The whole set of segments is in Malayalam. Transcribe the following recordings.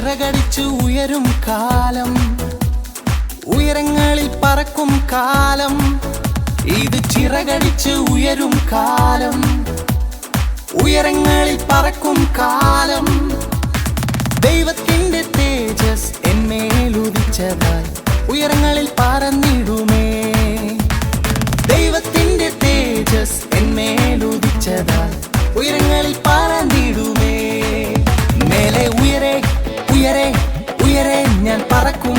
ചിറകടിച്ചു ഉയരും കാലം, ഉയരങ്ങളിൽ പറക്കും കാലം. ഇത് ചിറകടിച്ചു ഉയരും കാലം, ഉയരങ്ങളിൽ പറക്കും കാലം. ദൈവത്തിന്റെ തേജസ് എന്മേലുദിച്ചതായി ഉയരങ്ങളിൽ പറന്നിടുമേ. ദൈവത്തിന്റെ തേജസ് എന്മേലുദിച്ചതായി ഉയരങ്ങളിൽ പറന്നിടുമേ. മേലെ ഉയരെ ഉയരെ ഉയരെ ഞാൻ പറക്കും,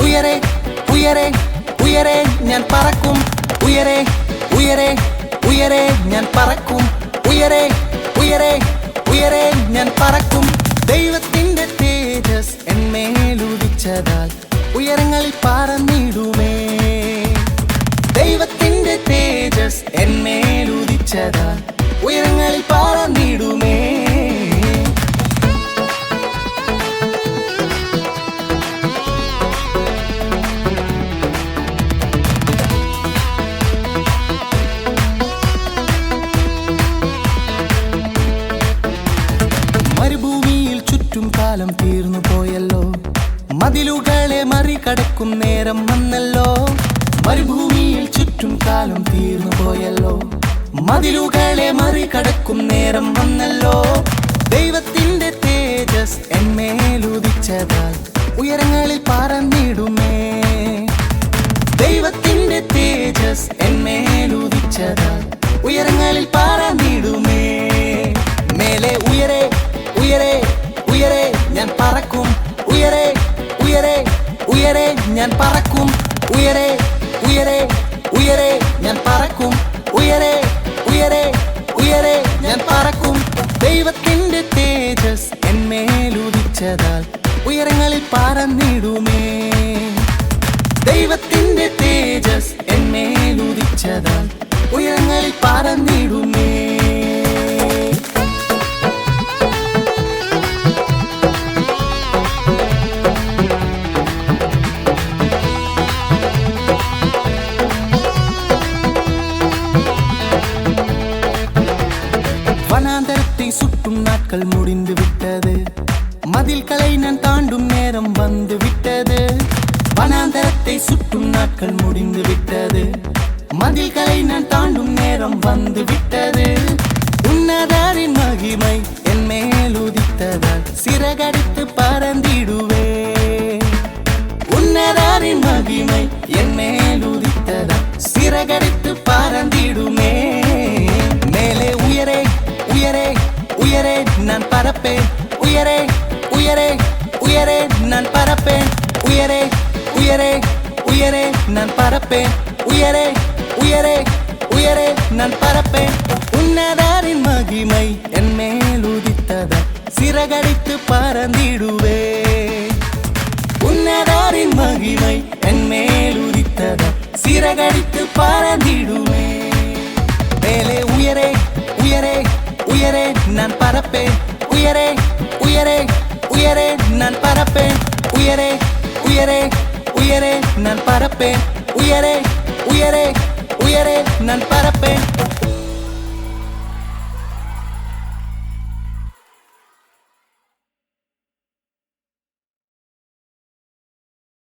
ഉയരെ ഉയരെ ഉയരെ ഞാൻ പറക്കും, ഉയരെ ഉയരെ ഉയരെ ഞാൻ പറക്കും, ഉയരെ ഉയരെ ഉയരെ ഞാൻ പറക്കും. ദൈവത്തിന്റെ തേജസ് എന്മേലുദിച്ചതാൽ ഉയരങ്ങളിൽ പറന്നിടുമേ. ദൈവത്തിന്റെ തേജസ് എന്മേലുദിച്ചതാൽ ഉയരങ്ങളിൽ പറന്നിടുമേ. മരുഭൂമിയിൽ ചുറ്റും കാലം തീർന്നു പോയല്ലോ, മതിലുകളെ മറികടക്കും നേരം വന്നല്ലോ. മരുഭൂമിയിൽ ചുറ്റും കാലം തീർന്നു പോയല്ലോ, മതിലുകളെ മറികടക്കും നേരം വന്നല്ലോ. ദൈവത്തിന്റെ തേജസ് എന്മേലുദിച്ചതാൽ ഉയരങ്ങളിൽ പറന്നിടുമേ. ദൈവത്തിന്റെ തേജസ് എന്മേലുദിച്ചതാൽ ഉയരങ്ങളിൽ പറന്നിടുമേ. മേലെ ഉയരെ ഉയരെ ഉയരെ ഞാൻ പറക്കും, ഉയരെ ഉയരെ ഉയരെ ഞാൻ പറക്കും, ഉയരെ ഉയരെ ഉയരെ ഞാൻ പറക്കും, ഉയരെ ഉയരെ ഉയരെ ഞാൻ പറക്കും. ദൈവത്തിന്റെ തേജസ് എന്മേലുദിച്ചതാൽ ഉയരങ്ങളിൽ പറന്നിടുമേ. ദൈവത്തിന്റെ തേജസ് എന്മേലുദിച്ചതാൽ ഉയരങ്ങളിൽ പറന്നിടുമേ. வனாந்தரத்தை சுட்டும் நாட்கள் முடிந்து விட்டது, மதில்களை நான் தாண்டும் நேரம் வந்து விட்டது. வனாந்தரத்தை சுட்டும் நாட்கள் முடிந்து விட்டது, மதில்களை நான் தாண்டும் நேரம் வந்து விட்டது. உன்னதரின் மகிமை என் மேல் உதித்ததால் சிறகடித்து பறந்திடுவே. உன்னதரின் மகிமை என் மேல் உதித்ததால் சிறகடித்து பறந்திடுமே. மேலே உயரே உயரே உயரே நான் பறப்பேன், உயரே உயரே உயரே நான் பறப்பேன், உயரே உயரே உயரே நான் பறப்பேன், உயரே உயரே உயரே நான் பறப்பேன். உன்னதரின் மகிமை என் மேல் உதித்ததால் சிறகடித்து பறந்திடுவே. உன்னதரின் மகிமை என் மேல் உதித்ததால் சிறகடித்து பறந்திடுவே. மேலே உயரே உயரே உயரே நான் பறப்பேன், உயரே உயரே உயரே நான் பறப்பேன், உயரே உயரே உயரே நான் பறப்பேன், உயரே உயரே உயரே நான் பறப்பேன்.